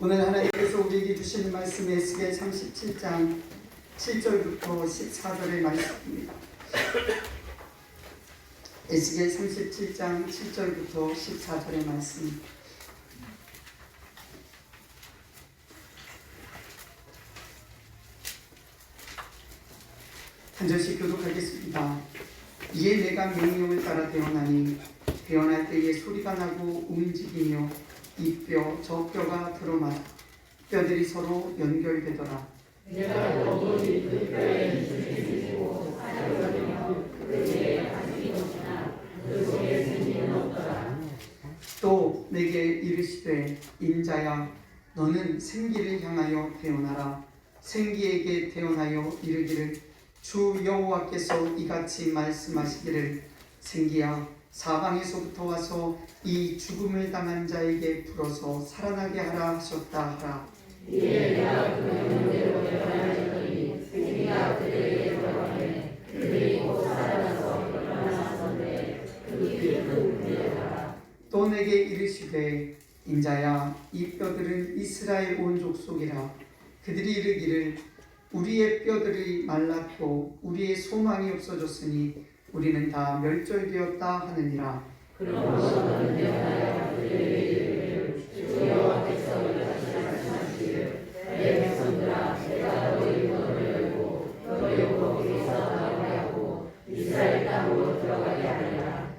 오늘 하나님께서 우리에게 주시는 말씀 에스겔 37장 7절부터 14절의 말씀입니다. 에스겔 37장 7절부터 14절의 말씀. 한 절씩 교독하겠습니다. 이에 내가 명령을 따라 대언하니 대언할 때에 소리가 나고 움직이며 이 뼈 저 뼈가 드러나라. 뼈들이 서로 연결되더라. 내가 너희 그 뼈에 주시고 하여며 그 위에 가슴이 없으나 그 속에 생기는 없더라. 또 내게 이르시되 인자야 너는 생기를 향하여 대언하라. 생기에게 대언하여 이르기를 주 여호와께서 이같이 말씀하시기를 생기야 사방에서부터 와서 이 죽음을 당한 자에게 불어서 살아나게 하라 하셨다 하라. 이에 내가 그 명령대로 대언하였더니 생기가 그들에게 돌아가매 그들이 곧 살아나서 일어나서는데 그 길이 울리더라. 또 내게 이르시되 인자야 이 뼈들은 이스라엘 온 족속이라. 그들이 이르기를 우리의 뼈들이 말랐고 우리의 소망이 없어졌으니 우리는 다 멸절되었다 하느니라. 그러므로 너는 대언하여 그들에게 이르기를 주 여호와께서 이같이 말씀하시기를 내 백성들아 내가 너희 문을 열고 너희 거기서 나오게 하고 이스라엘 땅으로 들어가게 하리라.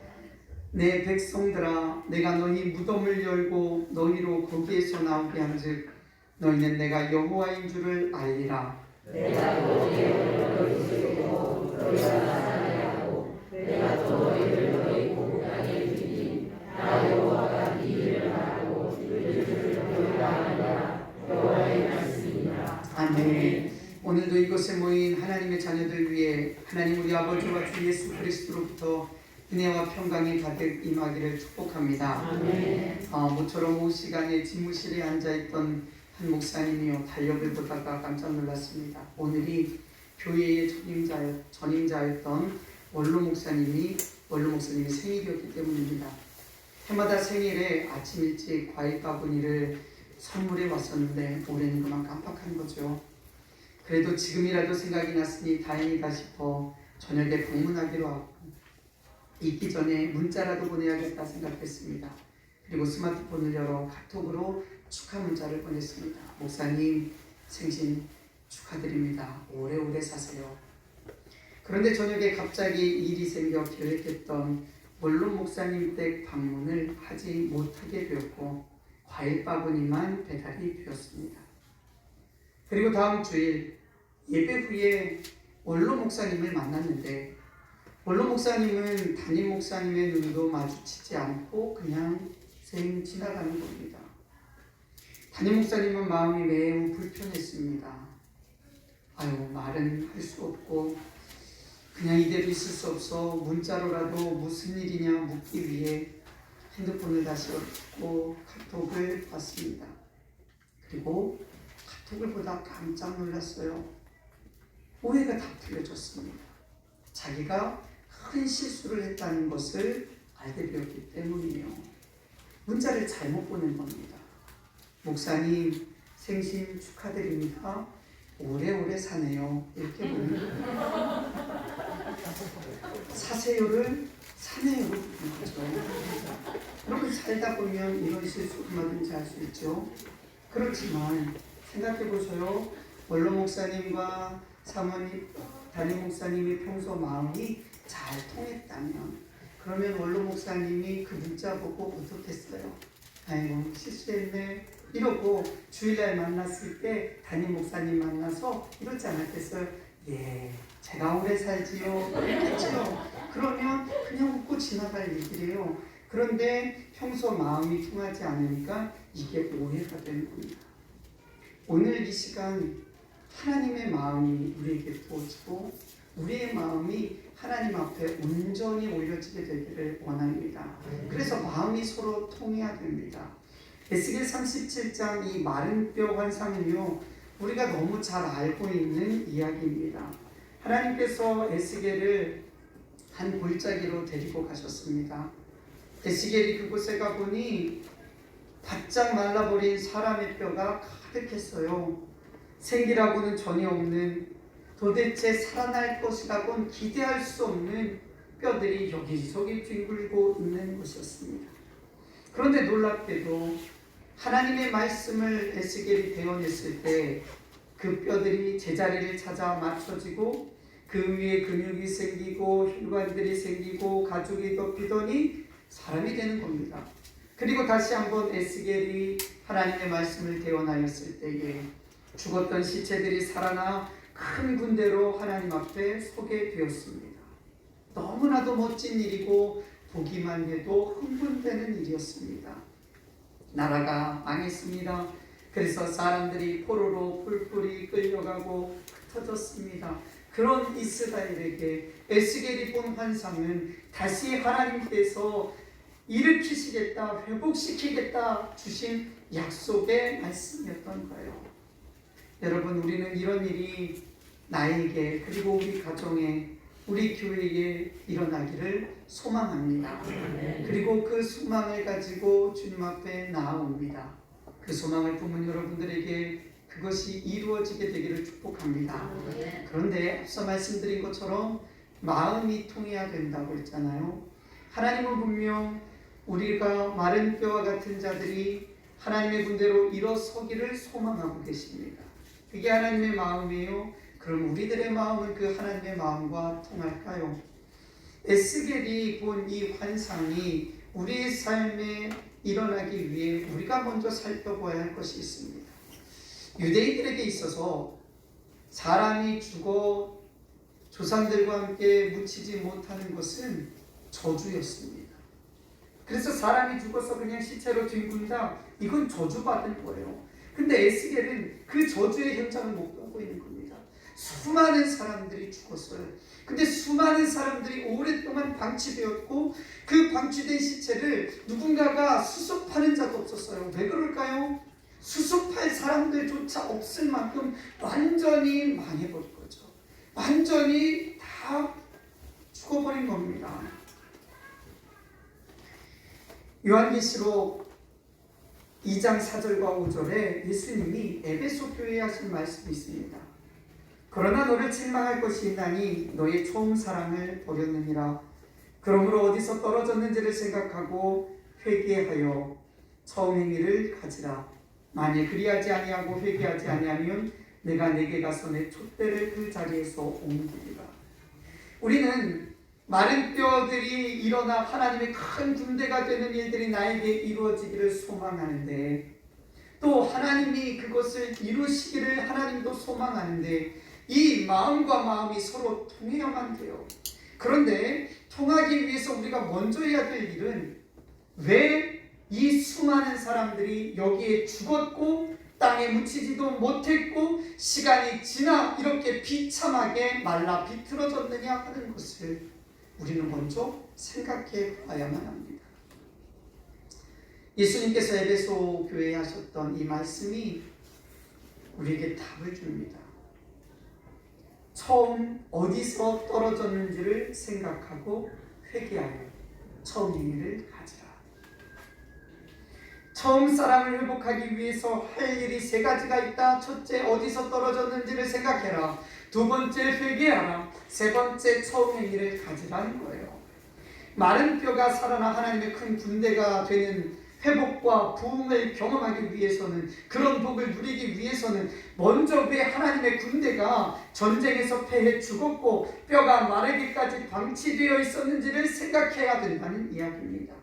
내 백성들아 내가 너희 무덤을 열고 너희로 거기에서 나오게 한즉 너희는 내가 여호와인 줄을 알리라. 내가 너희의 얼굴을 부수고 너희가 나타나게 하고 내가 또 너희를 너희 고국 땅에 주니 나 여호와가 네 일을 말하고 너희를 너희가 하리라. 여호와의 말씀이니라. 아멘. 오늘도 이곳에 모인 하나님의 자녀들 위해 하나님 우리 아버지와 주 예수 그리스도로부터 은혜와 평강이 가득 임하기를 축복합니다. 아멘. 모처럼 오후 시간에 집무실에 앉아있던 한 목사님이요 달력을 보다가 깜짝 놀랐습니다. 오늘이 교회의 전임자였던 원로 목사님이 생일이었기 때문입니다. 해마다 생일에 아침 일찍 과일 바구니를 선물해 왔었는데 올해는 그만 깜빡한 거죠. 그래도 지금이라도 생각이 났으니 다행이다 싶어 저녁에 방문하기로 하고 있기 전에 문자라도 보내야겠다 생각했습니다. 그리고 스마트폰을 열어 카톡으로 축하 문자를 보냈습니다. 목사님 생신 축하드립니다. 오래오래 사세요. 그런데 저녁에 갑자기 일이 생겨 계획했던 원로 목사님 댁 방문을 하지 못하게 되었고 과일 바구니만 배달이 되었습니다. 그리고 다음 주일 예배 후에 원로 목사님을 만났는데 원로 목사님은 담임 목사님의 눈도 마주치지 않고 그냥 생 지나가는 겁니다. 담임 목사님은 마음이 매우 불편했습니다. 말은 할 수 없고 그냥 이대로 있을 수 없어 문자로라도 무슨 일이냐 묻기 위해 핸드폰을 다시 열고 카톡을 봤습니다. 그리고 카톡을 보다 깜짝 놀랐어요. 오해가 다 풀려졌습니다. 자기가 큰 실수를 했다는 것을 알게 되었기 때문이에요. 문자를 잘못 보낸 겁니다. 목사님 생신 축하드립니다. 오래오래 사네요. 이렇게 보냅니다. 사세요를 사네요로 부르는 거죠. 그렇게 살다 보면 이런 실수 얼마든지 할 수 있죠. 그렇지만 생각해보세요. 원로 목사님과 사모님, 담임 목사님이 평소 마음이 잘 통했다면 그러면 원로 목사님이 그 문자 보고 어떻겠어요? 아이고 실수했네 이러고 주일날 만났을 때 담임 목사님 만나서 이러지 않았겠어요? 예, 제가 오래 살지요 했죠. 그러면 그냥 웃고 지나갈 얘기래요. 그런데 평소 마음이 통하지 않으니까 이게 오해가 되는 겁니다. 오늘 이 시간 하나님의 마음이 우리에게 부어지고 우리의 마음이 하나님 앞에 온전히 올려지게 되기를 원합니다. 그래서 마음이 서로 통해야 됩니다. 에스겔 37장 이 마른 뼈 환상은요 우리가 너무 잘 알고 있는 이야기입니다. 하나님께서 에스겔을 한 골짜기로 데리고 가셨습니다. 에스겔이 그곳에 가보니 바짝 말라버린 사람의 뼈가 가득했어요. 생기라고는 전혀 없는, 도대체 살아날 것이라고는 기대할 수 없는 뼈들이 여기저기 뒹굴고 있는 것이었습니다. 그런데 놀랍게도 하나님의 말씀을 에스겔이 베어냈을 때 그 뼈들이 제자리를 찾아 맞춰지고 그 위에 근육이 생기고 혈관들이 생기고 가죽이 덮이더니 사람이 되는 겁니다. 그리고 다시 한번 에스겔이 하나님의 말씀을 대언하였을 때에 죽었던 시체들이 살아나 큰 군대로 하나님 앞에 서게 되었습니다. 너무나도 멋진 일이고 보기만 해도 흥분되는 일이었습니다. 나라가 망했습니다. 그래서 사람들이 포로로 뿔뿔이 끌려가고 흩어졌습니다. 그런 이스라엘에게 에스겔이 본 환상은 다시 하나님께서 일으키시겠다, 회복시키겠다 주신 약속의 말씀이었던 거예요. 여러분, 우리는 이런 일이 나에게 그리고 우리 가정에 우리 교회에 일어나기를 소망합니다. 그리고 그 소망을 가지고 주님 앞에 나아옵니다. 그 소망을 품은 여러분들에게 그것이 이루어지게 되기를 축복합니다. 그런데 앞서 말씀드린 것처럼 마음이 통해야 된다고 했잖아요. 하나님은 분명 우리가 마른 뼈와 같은 자들이 하나님의 군대로 일어서기를 소망하고 계십니다. 그게 하나님의 마음이에요. 그럼 우리들의 마음은 그 하나님의 마음과 통할까요? 에스겔이 본 이 환상이 우리의 삶에 일어나기 위해 우리가 먼저 살펴봐야 할 것이 있습니다. 유대인들에게 있어서 사람이 죽어 조상들과 함께 묻히지 못하는 것은 저주였습니다. 그래서 사람이 죽어서 그냥 시체로 뒹군다, 이건 저주받은 거예요. 근데 에스겔은 그 저주의 현장을 목도하고 있는 겁니다. 수많은 사람들이 죽었어요. 근데 수많은 사람들이 오랫동안 방치되었고 그 방치된 시체를 누군가가 수습하는 자도 없었어요. 왜 그럴까요? 수습할 사람들조차 없을 만큼 완전히 망해버린 거죠. 완전히 다 죽어버린 겁니다. 요한계시록 2장 4절과 5절에 예수님이 에베소 교회에 하신 말씀이 있습니다. 그러나 너를 책망할 것이 있나니 너의 처음 사랑을 버렸느니라. 그러므로 어디서 떨어졌는지를 생각하고 회개하여 처음 행위를 가지라. 만일 그리하지 아니하고 회개하지 아니하면 내가 내게 가서 내 촛대를 그 자리에서 옮기리라. 우리는 마른 뼈들이 일어나 하나님의 큰 군대가 되는 일들이 나에게 이루어지기를 소망하는데, 또 하나님이 그것을 이루시기를 하나님도 소망하는데, 이 마음과 마음이 서로 통해야만 돼요. 그런데 통하기 위해서 우리가 먼저 해야 될 일은, 왜 이 수많은 사람들이 여기에 죽었고 땅에 묻히지도 못했고 시간이 지나 이렇게 비참하게 말라 비틀어졌느냐 하는 것을 우리는 먼저 생각해 봐야만 합니다. 예수님께서 에베소 교회에 하셨던 이 말씀이 우리에게 답을 줍니다. 처음 어디서 떨어졌는지를 생각하고 회개하여 처음 행위를 가지라. 처음 사랑을 회복하기 위해서 할 일이 세 가지가 있다. 첫째, 어디서 떨어졌는지를 생각해라. 두 번째, 회개하라. 세 번째, 처음 행위를 가지라는 거예요. 마른 뼈가 살아나 하나님의 큰 군대가 되는 회복과 부흥을 경험하기 위해서는, 그런 복을 누리기 위해서는 먼저 왜 하나님의 군대가 전쟁에서 패해 죽었고 뼈가 마르기까지 방치되어 있었는지를 생각해야 된다는 이야기입니다.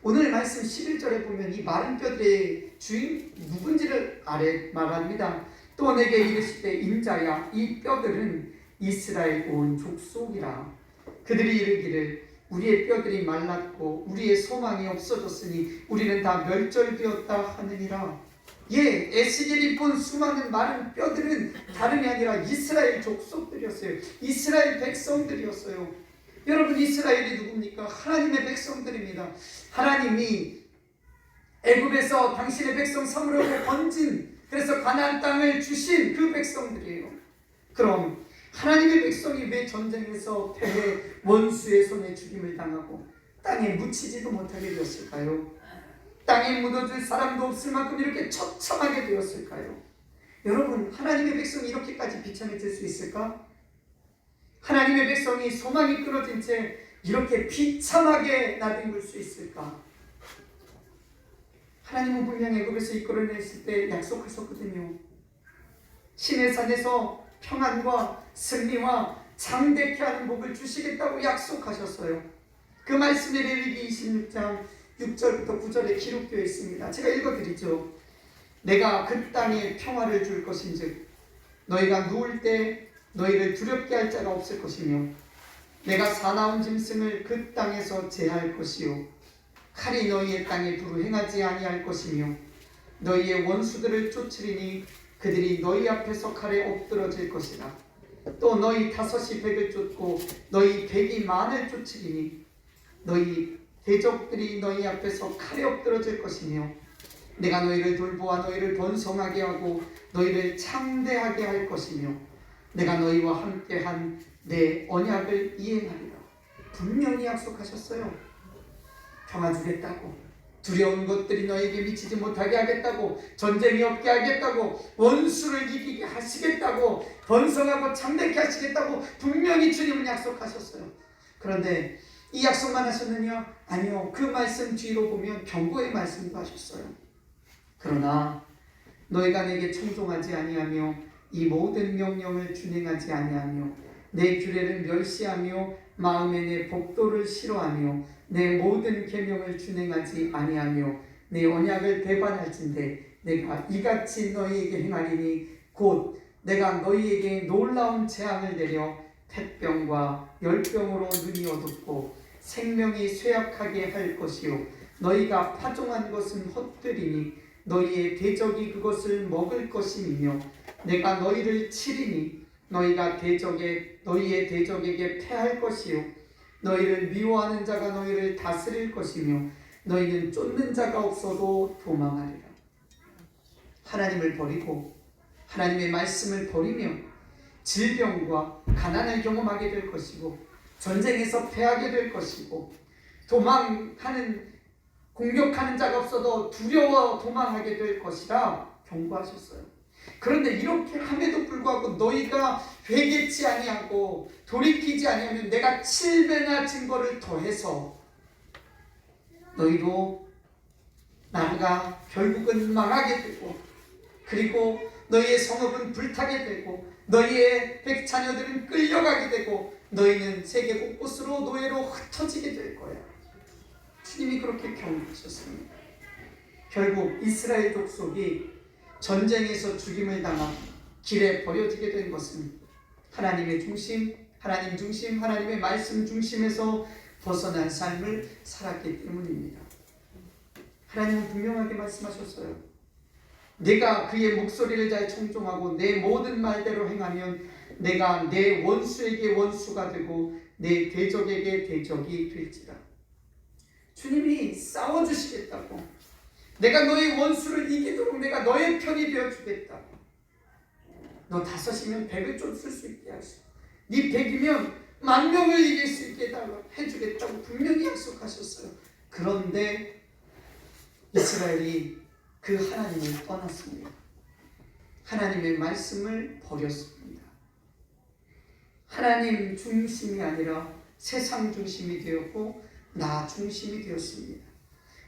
오늘 말씀 11절에 보면 이 마른 뼈들의 주인 누군지를 말합니다. 또 내게 이르시되 인자야, 이 뼈들은 이스라엘 온 족속이라. 그들이 이르기를 우리의 뼈들이 말랐고 우리의 소망이 없어졌으니 우리는 다 멸절되었다 하느니라. 에스겔이 본 수많은 마른 뼈들은 다름이 아니라 이스라엘 족속들이었어요. 이스라엘 백성들이었어요. 여러분, 이스라엘이 누굽니까? 하나님의 백성들입니다. 하나님이 애굽에서 당신의 백성 삼으려고 번진, 그래서 가나안 땅을 주신 그 백성들이에요. 그럼 하나님의 백성이 왜 전쟁에서 패해 원수의 손에 죽임을 당하고 땅에 묻히지도 못하게 되었을까요? 땅에 묻어줄 사람도 없을 만큼 이렇게 처참하게 되었을까요? 여러분, 하나님의 백성이 이렇게까지 비참해질 수 있을까? 하나님의 백성이 소망이 끊어진 채 이렇게 비참하게 나뒹굴 수 있을까? 하나님은 분명히 애굽에서 이끌어냈을 때 약속하셨거든요. 신의 산에서 평안과 승리와 장대케 하는 복을 주시겠다고 약속하셨어요. 그 말씀이 레위기 26장 6절부터 9절에 기록되어 있습니다. 제가 읽어드리죠. 내가 그 땅에 평화를 줄 것인즉 너희가 누울 때 너희를 두렵게 할 자가 없을 것이며 내가 사나운 짐승을 그 땅에서 제할 것이요 칼이 너희의 땅에 두루 행하지 아니할 것이며 너희의 원수들을 쫓으리니 그들이 너희 앞에서 칼에 엎드러질 것이다. 또 너희 다섯이 백을 쫓고 너희 백이 만을 쫓으리니 너희 대적들이 너희 앞에서 칼에 엎드러질 것이며 내가 너희를 돌보아 너희를 번성하게 하고 너희를 창대하게 할 것이며 내가 너희와 함께한 내 언약을 이행하리라. 분명히 약속하셨어요. 평화 주겠다고, 두려운 것들이 너에게 미치지 못하게 하겠다고, 전쟁이 없게 하겠다고, 원수를 이기게 하시겠다고, 번성하고 창대케 하시겠다고 분명히 주님은 약속하셨어요. 그런데 이 약속만 하셨느냐? 아니요. 그 말씀 뒤로 보면 경고의 말씀도 하셨어요. 그러나 너희가 내게 청종하지 아니하며 이 모든 명령을 준행하지 아니하며 내 규례를 멸시하며 마음에 내 법도를 싫어하며 내 모든 계명을 준행하지 아니하며 내 언약을 배반할진대 내가 이같이 너희에게 행하리니 곧 내가 너희에게 놀라운 재앙을 내려 폐병과 열병으로 눈이 어둡고 생명이 쇠약하게 할 것이요 너희가 파종한 것은 헛되리니 너희의 대적이 그것을 먹을 것이며 내가 너희를 치리니 너희가 너희의 대적에게 패할 것이요 너희를 미워하는 자가 너희를 다스릴 것이며 너희는 쫓는 자가 없어도 도망하리라. 하나님을 버리고 하나님의 말씀을 버리며 질병과 가난을 경험하게 될 것이고 전쟁에서 패하게 될 것이고 공격하는 자가 없어도 두려워 도망하게 될 것이라 경고하셨어요. 그런데 이렇게 함에도 불구하고 너희가 회개치 아니하고 돌이키지 아니하면 내가 7배나 증거를 더해서 너희도 나라가 결국은 망하게 되고 그리고 너희의 성읍은 불타게 되고 너희의 백자녀들은 끌려가게 되고 너희는 세계 곳곳으로 노예로 흩어지게 될 거야. 주님이 그렇게 경고하셨습니다. 결국 이스라엘 족속이 전쟁에서 죽임을 당하고 길에 버려지게 된 것은 하나님의 중심, 하나님 중심, 하나님의 말씀 중심에서 벗어난 삶을 살았기 때문입니다. 하나님은 분명하게 말씀하셨어요. 내가 그의 목소리를 잘 청종하고 내 모든 말대로 행하면 내가 내 원수에게 원수가 되고 내 대적에게 대적이 될지라. 주님이 싸워주시겠다고, 내가 너의 원수를 이기도록 내가 너의 편이 되어주겠다고, 너 5이면 100을 쫓을 수 있게 하시고 네 100이면 10,000명을 이길 수 있게 해주겠다고 분명히 약속하셨어요. 그런데 이스라엘이 그 하나님을 떠났습니다. 하나님의 말씀을 버렸습니다. 하나님 중심이 아니라 세상 중심이 되었고 나 중심이 되었습니다.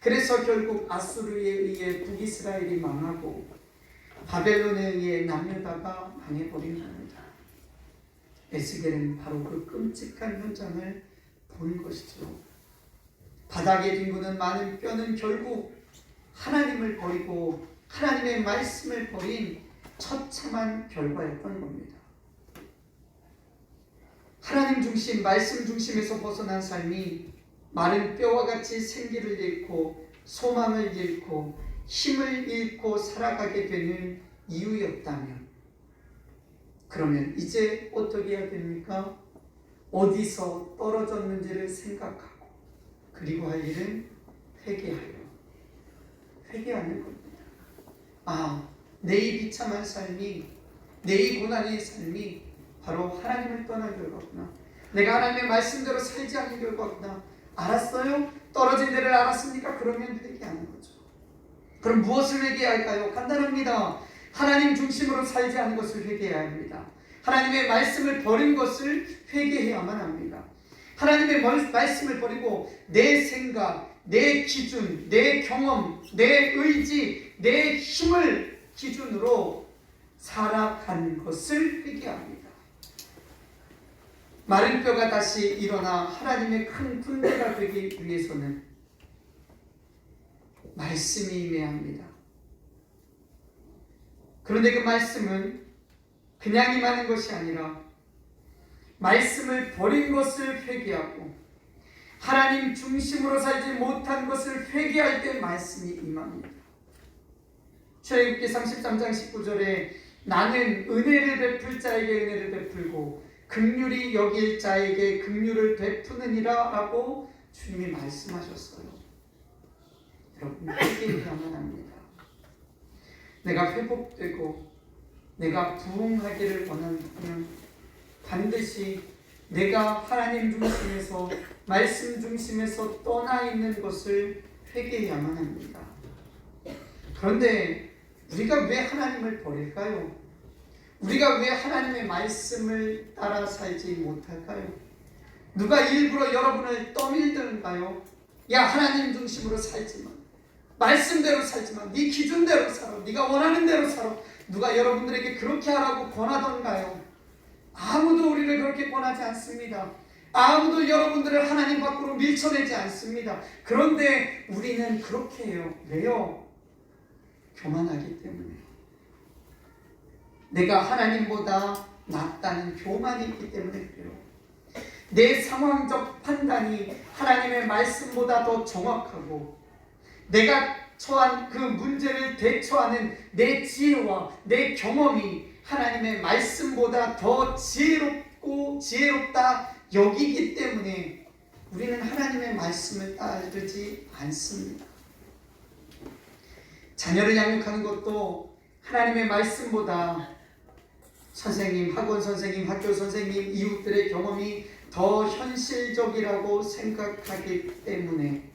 그래서 결국 아수르에 의해 북이스라엘이 망하고 바벨론에 의해 남유다가 망해버린 겁니다. 에스겔은 바로 그 끔찍한 현장을 본 것이죠. 바닥에 뒹구는 많은 뼈는 결국 하나님을 버리고 하나님의 말씀을 버린 처참한 결과였던 겁니다. 하나님 중심, 말씀 중심에서 벗어난 삶이 마른 뼈와 같이 생기를 잃고 소망을 잃고 힘을 잃고 살아가게 되는 이유였다면, 그러면 이제 어떻게 해야 됩니까? 어디서 떨어졌는지를 생각하고 그리고 할 일은 회개하는 겁니다. 내 이 비참한 삶이, 내 이 고난의 삶이 바로 하나님을 떠난 결과구나. 내가 하나님의 말씀대로 살지 않은 결과구나. 알았어요? 떨어진 데를 알았습니까? 그러면 회개하는 거죠. 그럼 무엇을 회개할까요? 간단합니다. 하나님 중심으로 살지 않은 것을 회개해야 합니다. 하나님의 말씀을 버린 것을 회개해야만 합니다. 하나님의 말씀을 버리고 내 생각, 내 기준, 내 경험, 내 의지, 내 힘을 기준으로 살아간 것을 회개합니다. 마른 뼈가 다시 일어나 하나님의 큰 군대가 되기 위해서는 말씀이 임해야 합니다. 그런데 그 말씀은 그냥 임하는 것이 아니라 말씀을 버린 것을 회개하고 하나님 중심으로 살지 못한 것을 회개할 때 말씀이 임합니다. 출애굽기 33장 19절에 나는 은혜를 베풀 자에게 은혜를 베풀고 긍휼히 여길 자에게 긍휼을 베푸느니라 라고 주님이 말씀하셨어요. 여러분, 회개해야만 합니다. 내가 회복되고 내가 부흥하기를 원하면 반드시 내가 하나님 중심에서 말씀 중심에서 떠나 있는 것을 회개해야만 합니다. 그런데 우리가 왜 하나님을 버릴까요? 우리가 왜 하나님의 말씀을 따라 살지 못할까요? 누가 일부러 여러분을 떠밀드는가요? 야, 하나님 중심으로 살지 마. 말씀대로 살지 마. 네 기준대로 살아. 네가 원하는 대로 살아. 누가 여러분들에게 그렇게 하라고 권하던가요? 아무도 우리를 그렇게 권하지 않습니다. 아무도 여러분들을 하나님 밖으로 밀쳐내지 않습니다. 그런데 우리는 그렇게 해요. 왜요? 교만하기 때문에. 내가 하나님보다 낫다는 교만이 있기 때문에 그래요. 내 상황적 판단이 하나님의 말씀보다 더 정확하고 내가 처한 그 문제를 대처하는 내 지혜와 내 경험이 하나님의 말씀보다 더 지혜롭다 여기기 때문에 우리는 하나님의 말씀을 따르지 않습니다. 자녀를 양육하는 것도 하나님의 말씀보다 선생님, 학원 선생님, 학교 선생님, 이웃들의 경험이 더 현실적이라고 생각하기 때문에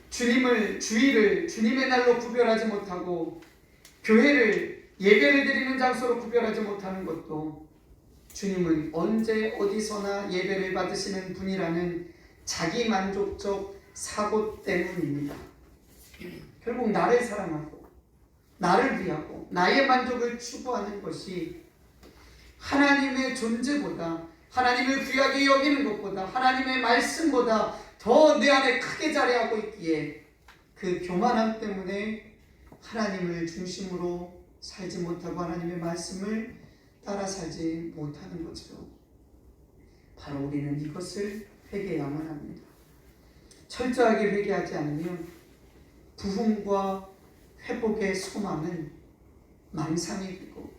주일을 주님의 날로 구별하지 못하고 교회를 예배를 드리는 장소로 구별하지 못하는 것도 주님은 언제 어디서나 예배를 받으시는 분이라는 자기 만족적 사고 때문입니다. 결국 나를 사랑하고 나를 위하고 나의 만족을 추구하는 것이 하나님의 존재보다 하나님을 귀하게 여기는 것보다 하나님의 말씀보다 더 내 안에 크게 자리하고 있기에 그 교만함 때문에 하나님을 중심으로 살지 못하고 하나님의 말씀을 따라 살지 못하는 거죠. 바로 우리는 이것을 회개해야만 합니다. 철저하게 회개하지 않으면 부흥과 회복의 소망은 망상이 되고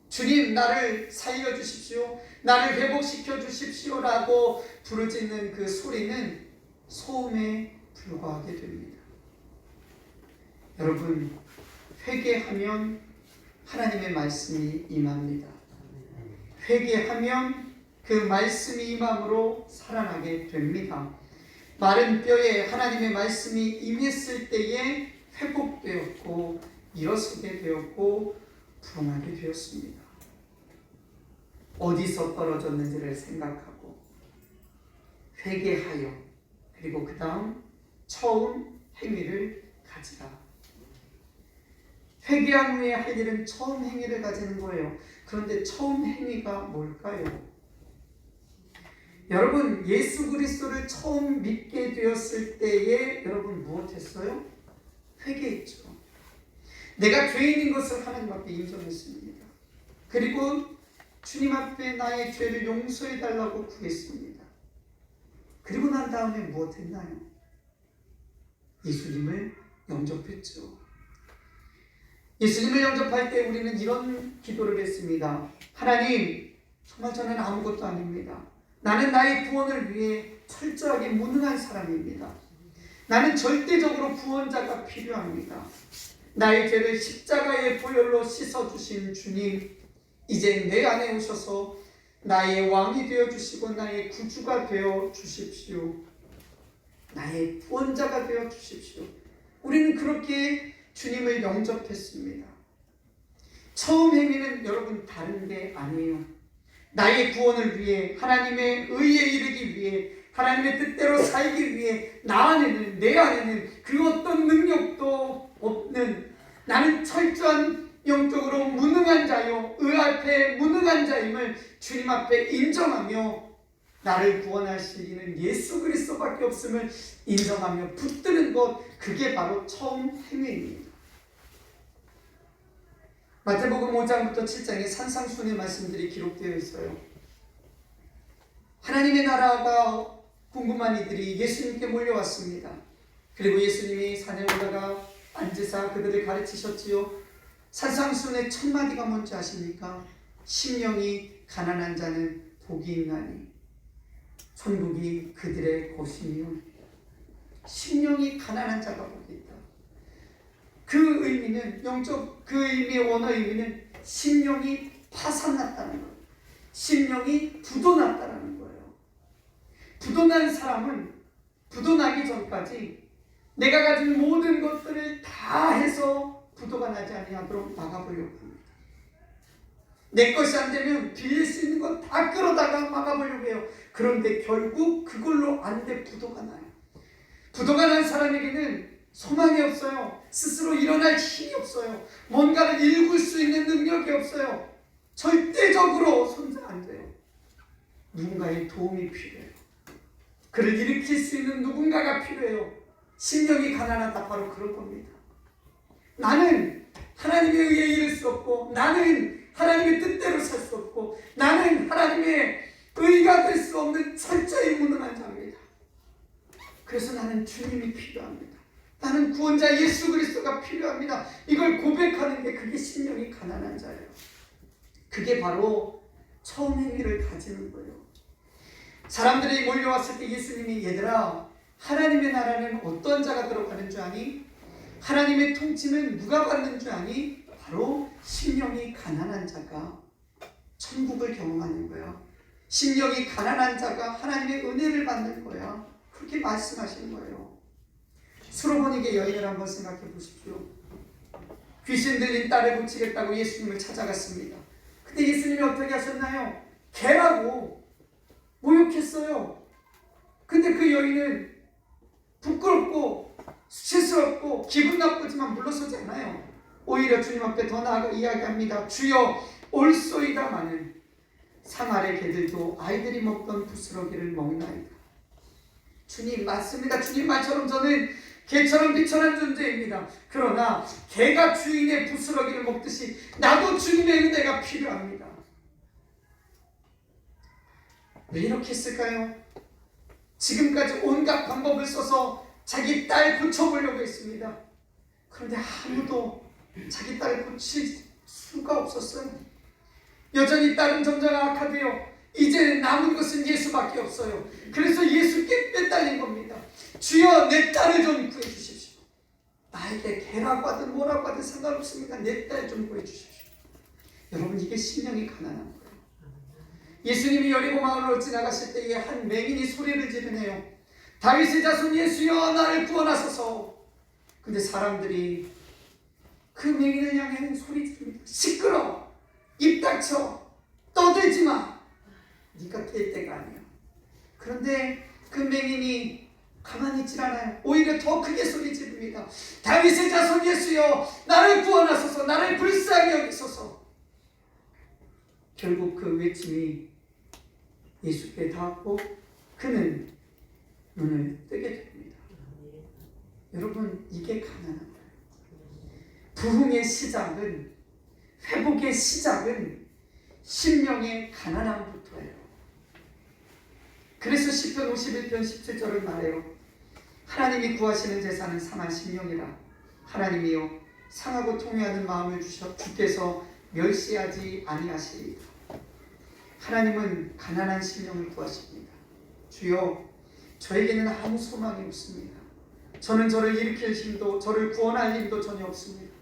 주님 나를 살려주십시오, 나를 회복시켜 주십시오 라고 부르짖는 그 소리는 소음에 불과하게 됩니다. 여러분, 회개하면 하나님의 말씀이 임합니다. 회개하면 그 말씀이 임함으로 살아나게 됩니다. 마른 뼈에 하나님의 말씀이 임했을 때에 회복되었고 일어서게 되었고 부흥하게 되었습니다. 어디서 떨어졌는지를 생각하고 회개하여 그리고 그 다음 처음 행위를 가지라. 회개한 후에 할 일은 처음 행위를 가지는 거예요. 그런데 처음 행위가 뭘까요? 여러분, 예수 그리스도를 처음 믿게 되었을 때에 여러분 무엇했어요? 회개했죠. 내가 죄인인 것을 하나님 앞에 인정했습니다. 그리고 주님 앞에 나의 죄를 용서해 달라고 구했습니다. 그리고 난 다음에 무엇했나요? 예수님을 영접했죠. 예수님을 영접할 때 우리는 이런 기도를 했습니다. 하나님, 정말 저는 아무것도 아닙니다. 나는 나의 구원을 위해 철저하게 무능한 사람입니다. 나는 절대적으로 구원자가 필요합니다. 나의 죄를 십자가의 보혈로 씻어주신 주님, 이제 내 안에 오셔서 나의 왕이 되어주시고 나의 구주가 되어주십시오. 나의 구원자가 되어주십시오. 우리는 그렇게 주님을 영접했습니다. 처음 행위는 여러분 다른 게 아니에요. 나의 구원을 위해, 하나님의 의에 이르기 위해, 하나님의 뜻대로 살기 위해 나 안에는, 내 안에는 그 어떤 능력도 없는, 나는 철저한 영적으로 무능한 자요, 의 앞에 무능한 자임을 주님 앞에 인정하며 나를 구원하실 이는 예수 그리스도밖에 없음을 인정하며 붙드는 것, 그게 바로 처음 행위입니다. 마태복음 5장부터 7장에 산상수훈의 말씀들이 기록되어 있어요. 하나님의 나라가 궁금한 이들이 예수님께 몰려왔습니다. 그리고 예수님이 산에 올라가 앉으사 그들을 가르치셨지요. 산상수훈의 첫 마디가 뭔지 아십니까? 심령이 가난한 자는 복이 있나니 천국이 그들의 것이며. 심령이 가난한 자가 복이 있다. 그 의미는, 영적 그 의미의 원어 의미는 심령이 파산났다는 거예요. 심령이 부도났다는 거예요. 부도난 사람은 부도나기 전까지 내가 가진 모든 것들을 다 해서 부도가 나지 아니하도록 막아보려고 합니다. 내 것이 안 되면 빌릴 수 있는 건 다 끌어다가 막아보려고 해요. 그런데 결국 그걸로 안 돼 부도가 나요. 부도가 난 사람에게는 소망이 없어요. 스스로 일어날 힘이 없어요. 뭔가를 일굴 수 있는 능력이 없어요. 절대적으로 손자 안 돼요. 누군가의 도움이 필요해요. 그를 일으킬 수 있는 누군가가 필요해요. 심령이 가난하다, 바로 그런 겁니다. 나는 하나님의 의에 이를 수 없고, 나는 하나님의 뜻대로 살 수 없고, 나는 하나님의 의가 될 수 없는 철저히 무능한 자입니다. 그래서 나는 주님이 필요합니다. 나는 구원자 예수 그리스도가 필요합니다. 이걸 고백하는 게, 그게 심령이 가난한 자예요. 그게 바로 처음 행위를 가지는 거예요. 사람들이 몰려왔을 때 예수님이, 얘들아, 하나님의 나라는 어떤 자가 들어가는 줄 아니? 하나님의 통치는 누가 받는 줄 아니? 바로 심령이 가난한 자가 천국을 경험하는 거야. 심령이 가난한 자가 하나님의 은혜를 받는 거야. 그렇게 말씀하시는 거예요. 수로보니게 여인을 한번 생각해 보십시오. 귀신 들린 딸을 고치겠다고 예수님을 찾아갔습니다. 근데 예수님이 어떻게 하셨나요? 개라고 모욕했어요. 근데 그 여인은 부끄럽고 수치스럽고 기분 나쁘지만 물러서지 않아요. 오히려 주님 앞에 더 나아가 이야기합니다. 주여, 올소이다마는 상 아래 개들도 아이들이 먹던 부스러기를 먹나이다. 주님, 맞습니다. 주님 말처럼 저는 개처럼 비천한 존재입니다. 그러나 개가 주인의 부스러기를 먹듯이 나도 주님의 은혜가 필요합니다. 왜 이렇게 했을까요? 지금까지 온갖 방법을 써서 자기 딸 고쳐보려고 했습니다. 그런데 아무도 자기 딸을 고칠 수가 없었어요. 여전히 딸은 점점 악화되어 이제 남은 것은 예수밖에 없어요. 그래서 예수께 빼달린 겁니다. 주여, 내 딸을 좀 구해주십시오. 나에게 개라고 하든 뭐라고 하든 상관없습니다. 내 딸 좀 구해주십시오. 여러분, 이게 심령이 가난한 거예요. 예수님이 여리고 마을로 지나가실 때에 한 맹인이 소리를 지르네요. 다윗의 자손 예수여, 나를 구원하소서. 근데 사람들이 그 맹인을 향해 소리 지릅니다. 시끄러워, 입 닥쳐, 떠들지 마. 네가 될 때가 아니야. 그런데 그 맹인이 가만히 있질 않아요. 오히려 더 크게 소리 지릅니다. 다윗의 자손 예수여, 나를 구원하소서, 나를 불쌍히 여기소서. 결국 그 외침이 예수께 닿았고 그는 눈을 뜨게 됩니다. 여러분, 이게 가난한 거예요. 부흥의 시작은, 회복의 시작은 심령의 가난함부터예요. 그래서 시편 51편 17절을 말해요. 하나님이 구하시는 제사는 상한 심령이라. 하나님이여, 상하고 통회하는 마음을 주께서 멸시하지 아니하시리이다. 하나님은 가난한 심령을 구하십니다. 주여, 저에게는 아무 소망이 없습니다. 저는 저를 일으킬 힘도, 저를 구원할 힘도 전혀 없습니다.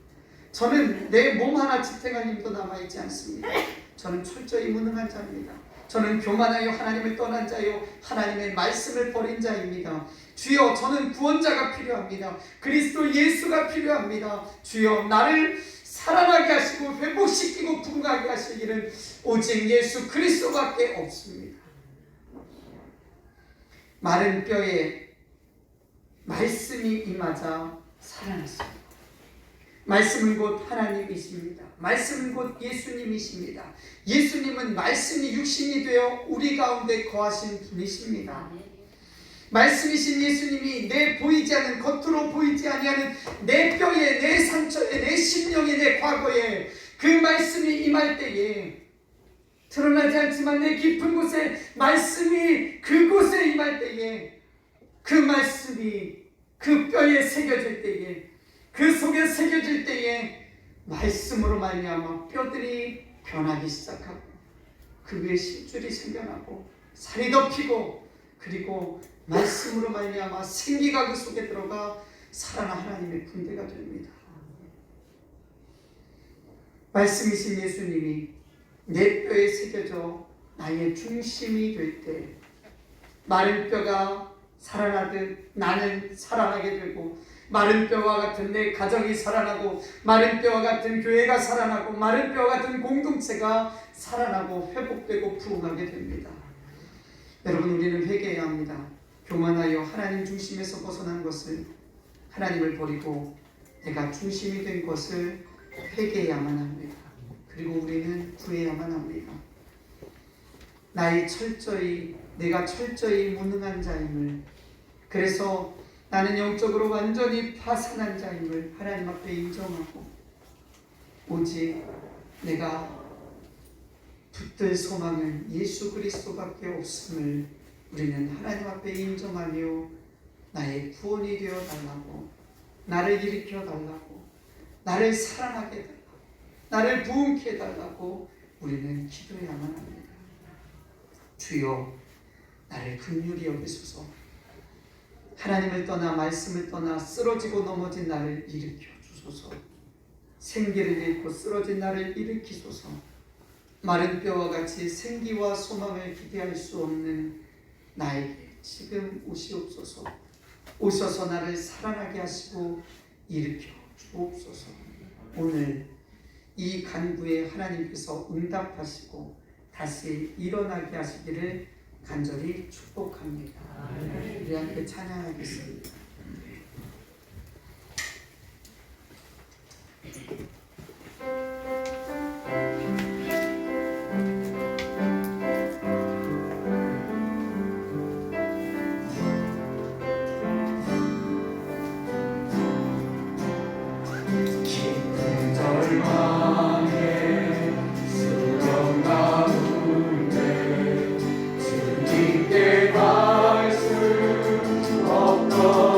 저는 내 몸 하나 지탱할 힘도 남아있지 않습니다. 저는 철저히 무능한 자입니다. 저는 교만하여 하나님을 떠난 자요 하나님의 말씀을 버린 자입니다. 주여, 저는 구원자가 필요합니다. 그리스도 예수가 필요합니다. 주여, 나를 살아나게 하시고 회복시키고 부흥하게 하실 일은 오직 예수 그리스도밖에 없습니다. 마른 뼈에 말씀이 임하자 살아났습니다. 말씀은 곧 하나님이십니다. 말씀은 곧 예수님이십니다. 예수님은 말씀이 육신이 되어 우리 가운데 거하신 분이십니다. 말씀이신 예수님이 내 보이지 않는, 겉으로 보이지 아니하는 내 뼈에, 내 상처에, 내 심령에, 내 과거에 그 말씀이 임할 때에, 드러나지 않지만 내 깊은 곳에 말씀이 그곳에 임할 때에, 그 말씀이 그 뼈에 새겨질 때에, 그 속에 새겨질 때에 말씀으로 말미암아 뼈들이 변하기 시작하고 그 위에 심줄이 생겨나고 살이 덮이고, 그리고 말씀으로 말미암아 생기가 그 속에 들어가 살아나 하나님의 군대가 됩니다. 말씀이신 예수님이 내 뼈에 새겨져 나의 중심이 될 때, 마른 뼈가 살아나듯 나는 살아나게 되고, 마른 뼈와 같은 내 가정이 살아나고, 마른 뼈와 같은 교회가 살아나고, 마른 뼈와 같은 공동체가 살아나고 회복되고 부흥하게 됩니다. 여러분, 우리는 회개해야 합니다. 교만하여 하나님 중심에서 벗어난 것을, 하나님을 버리고 내가 중심이 된 것을 회개해야만 합니다. 그리고 우리는 구해야만 합니다. 내가 철저히 무능한 자임을, 그래서 나는 영적으로 완전히 파산한 자임을 하나님 앞에 인정하고, 오직 내가 붙들 소망은 예수 그리스도밖에 없음을 우리는 하나님 앞에 인정하며 나의 구원이 되어 달라고, 나를 일으켜 달라고, 나를 살아나게 달라고, 나를 부흥케 해달라고 우리는 기도해야만 합니다. 주여, 나를 긍휼히 여기소서. 하나님을 떠나 말씀을 떠나 쓰러지고 넘어진 나를 일으켜 주소서. 생기를 잃고 쓰러진 나를 일으키소서. 마른 뼈와 같이 생기와 소망을 기대할 수 없는 나에게 지금 오시옵소서. 오셔서 나를 살아나게 하시고 일으켜 주옵소서. 오늘 이 간구에 하나님께서 응답하시고 다시 일어나게 하시기를 간절히 축복합니다. 우리 함께 찬양하겠습니다. 주님께 갈 수 없던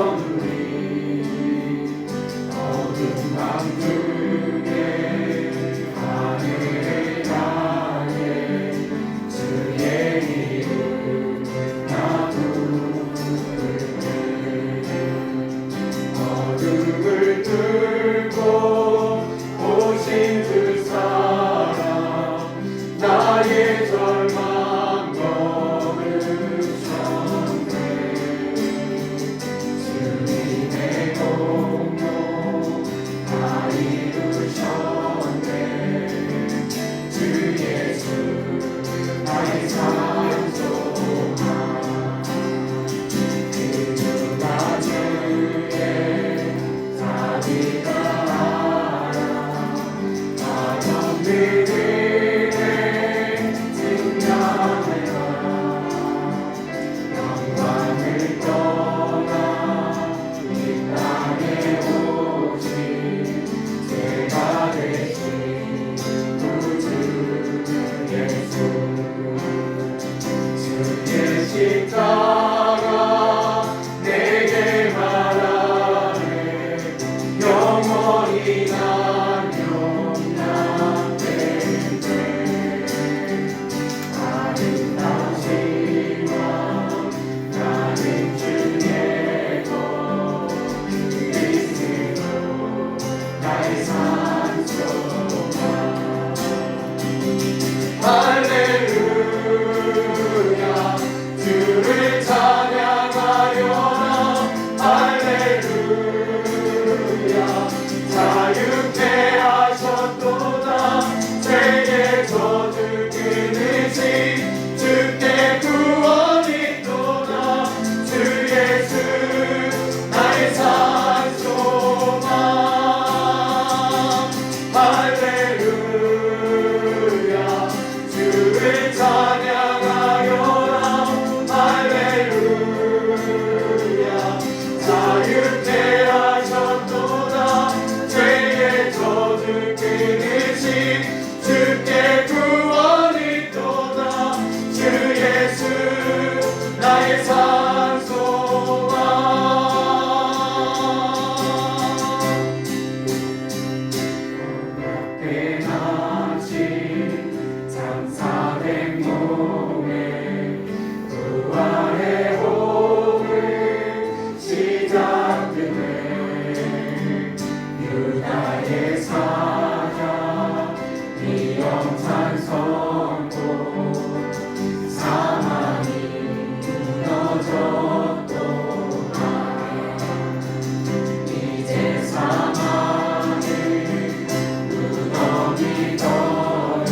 끊으신 주께 구원이 또다. 주 예수 나의 산소망. 깨나신 장사된 몸에 부활의 호흡 시작되네. 유다의 사자 비영찬 선고 사망이 무너졌도다. 이제 사망의 무덤이 더는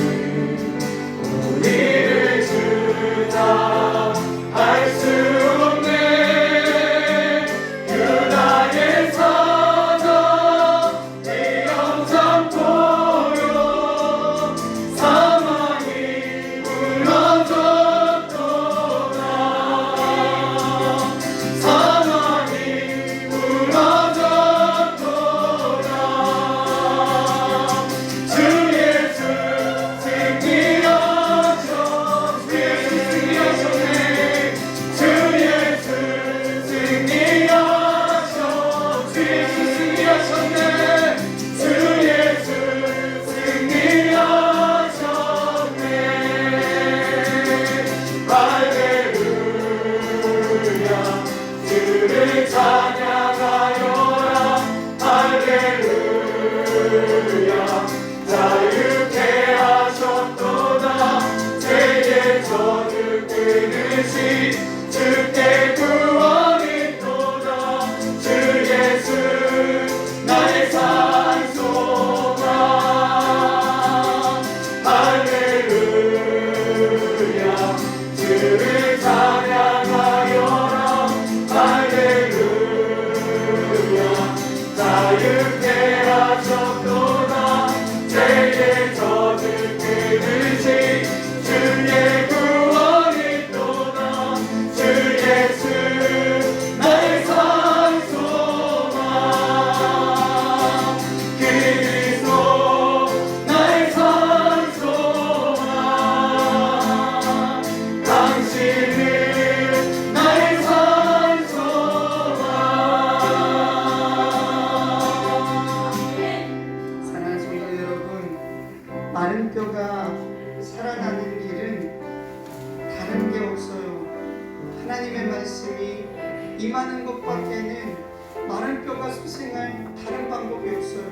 우리를 주다 할 수 없네. 유다의 사자 비영찬 도로 사망이 무너졌도다. 사망이 무너졌도다. 주 예수 승리하셨네. 주 예수 승리하셨네. 주 예수 승리하셨네. 주 예수 승리하셨네. 주 예수 승리하셨네. 할렐루야. 주를 찬양하여라. 할렐루야. 자유케 하셨도다. 죄의 저주 끊으신 주께 구원이 또다. 주 예수 나의 산소망. 할렐루야. 주를 찬양하여라. 할렐루야. 자유케 하셨도다. 죄의 저주 끊으신 주의 구원이 또다. 주 예수 나의 산소망. 그리스도 나의 산소망. 당신은 나의 산소망. 사랑하는 성도 여러분, 마른 뼈가 살아나는 길은 다른 게 없어요. 하나님의 말씀이 임하는 것밖에는 마른 뼈가 소생할 다른 방법이 없어요.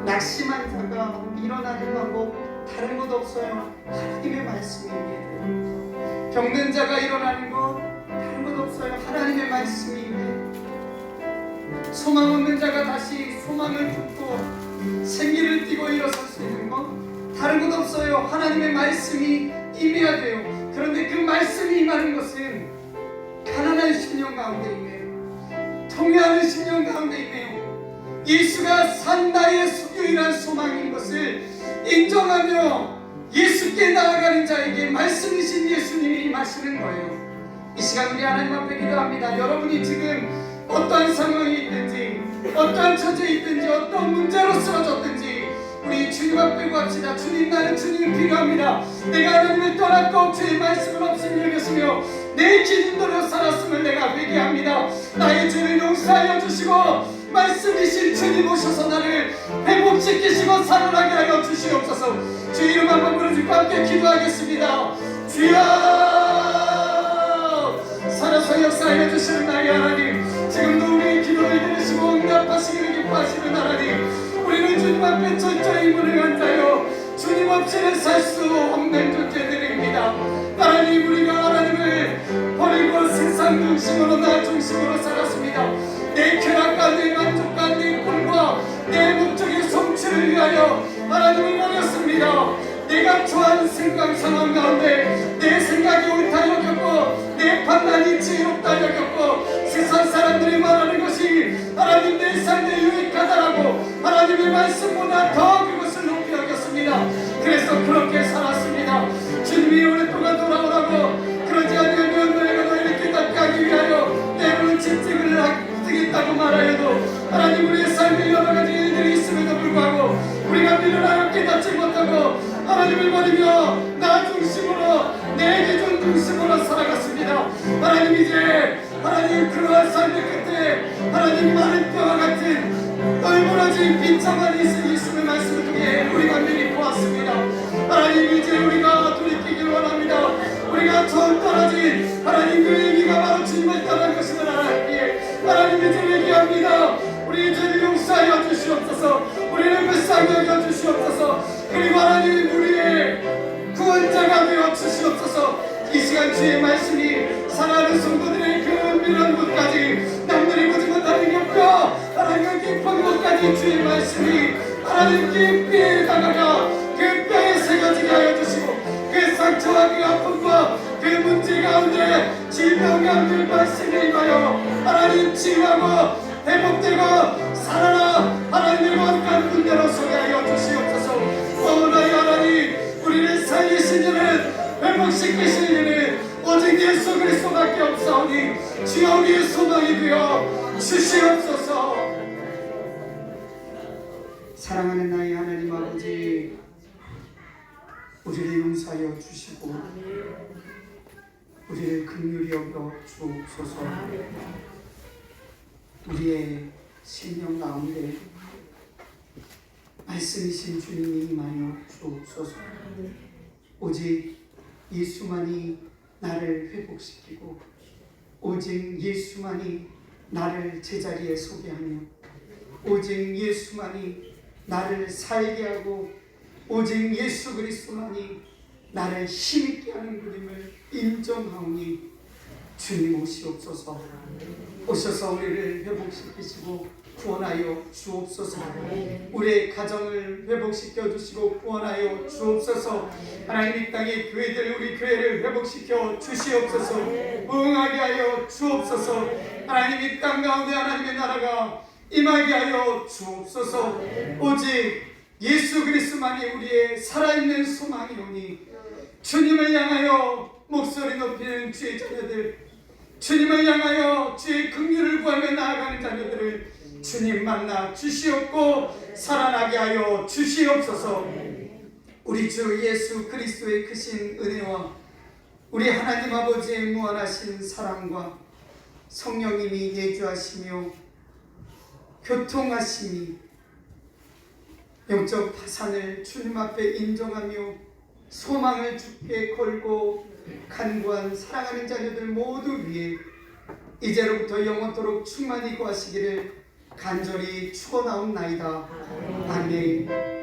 낙심한 자가 일어나는 방법 다른 것 없어요. 하나님의 말씀이 임해야 돼요. 병든 자가 일어나는 것 다른 것 없어요. 하나님의 말씀이 임해야 돼요. 소망 없는 자가 다시 소망을 품고 생기를 띠고 일어설 수 있는 것 다른 것 없어요. 하나님의 말씀이 임해야 돼요. 그런데 그 말씀이 임하는 것은 가난한 심령 가운데 임해요. 통회하는 심령 가운데 임해요. 예수가 산 나의 유일한 소망인 것을 인정하며 예수께 나아가는 자에게 말씀이신 예수님이 임하시는 거예요. 이 시간 우리 하나님 앞에 기도합니다. 여러분이 지금 어떠한 상황이 있든지 어떠한 처지에 있든지 어떤 문제로 쓰러졌든지 우리 주님 앞에 구합시다. 주님, 나는 주님이 필요합니다. 내가 하나님을 떠났고 주의 말씀을 없이 여겼으며 내 기준대로 살았음을 내가 회개합니다. 나의 죄를 용서하여 주시고 말씀이신 주님 오셔서 나를 회복시키시고 살아나게 하여 주시옵소서. 주 이름 한번 부르짖고 함께 기도하겠습니다. 주여, 살아서 역사하여 주시는 나의 하나님, 지금도 우리의 기도를 들으시고 응답하시기를 기뻐하시는 하나님, 우리는 주님 앞에 철저히 무능한 자요 주님 없이는 살 수 없는 존재들입니다. 하나님, 우리가 하나님을 버리고 세상 중심으로 나 중심으로 살았습니다. 내 쾌락과 내 만족과 내 꿈과 내 목적의 성취를 위하여 하나님을 버렸습니다. 내가 좋아하는 생각 상황 가운데 내 생각이 옳다 여겼고 내 판단이 지혜롭다 여겼고 세상 사람들이 말하는 것이 하나님 내 삶에 유익하다라고 하나님의 말씀보다 더 그것을 높이 여겼습니다. 그래서 그렇게 살았습니다. 주님이 오랫동안 돌아오라고 그러지 않으면 너희가 너희를 깨닫게 하기 위하여 때로는 집중을 하겠다고 말하여도 하나님 우리의 삶에 여러 가지 일들이 있음에도 불구하고 받지 못하고 하나님을 버리며 나 중심으로 내 기준 중심으로 살아갔습니다. 하나님 이제 하나님 그러한 삶의 끝에 하나님 많은 뼈와 같은 널브러진 빈자만 예수의 말씀을 통해 우리가 미리 보았습니다. 하나님 이제 우리가 돌이키길 원합니다. 우리가 처음 떨어진 하나님 그 의미가 바로 주님을 따르는 것임을 알았기에 하나님 이제 얘기합니다. 우리 죄를 용서하여 주시옵소서. 우리를 불쌍히 여겨 주시옵소서. 그리고 하나님 우리의 구원자가 되어 주시옵소서. 이 시간 주의 말씀이 사랑하는 성도들의 그 은밀한 곳까지 남들이 보지 못하는 격과 하나님의 깊은 곳까지 주의 말씀이 하나님 깊이 다가가 그 뼈에 새겨지게 하여 주시고 그 상처와 그 아픔과 그 문제 가운데 질병 가운데 말씀을 임하여 하나님 치유하고 회복되고 살아나 하나님의 완벽한 군대로 서게 하여 주시옵소서. 나의 하나님 우리를 살리신 이는 회복시키신 이는 오직 예수 그리스도밖에 없사오니 주여 우리의 소망이 되어 주시옵소서. 사랑하는 나의 하나님 아버지, 우리를 용서하여 주시고 우리를 긍휼히 여겨 주옵소서. 우리의 심령 가운데 말씀이신 주님이 임하여 주옵소서. 오직 예수만이 나를 회복시키고 오직 예수만이 나를 제자리에 서게 하며 오직 예수만이 나를 살게 하고 오직 예수 그리스도만이 나를 힘있게 하는 분임을 인정하오니 주님 오시옵소서. 오셔서 우리를 회복시키시고 구원하여 주옵소서. 우리의 가정을 회복시켜 주시고 구원하여 주옵소서. 하나님 이 땅의 교회들 우리 교회를 회복시켜 주시옵소서. 응하게 하여 주옵소서. 하나님 이 땅 가운데 하나님의 나라가 임하게 하여 주옵소서. 오직 예수 그리스도만이 우리의 살아있는 소망이오니 주님을 향하여 목소리 높이는 주의 자녀들, 주님을 향하여 주의 긍휼을 구하며 나아가는 자녀들을 주님 만나 주시옵고 살아나게 하여 주시옵소서. 우리 주 예수 그리스도의 크신 은혜와 우리 하나님 아버지의 무한하신 사랑과 성령님이 예주하시며 교통하심이 영적 파산을 주님 앞에 인정하며 소망을 주께 걸고 간구한 사랑하는 자녀들 모두 위에 이제로부터 영원토록 충만히 거하시기를 간절히 축원하옵나이다. 아멘.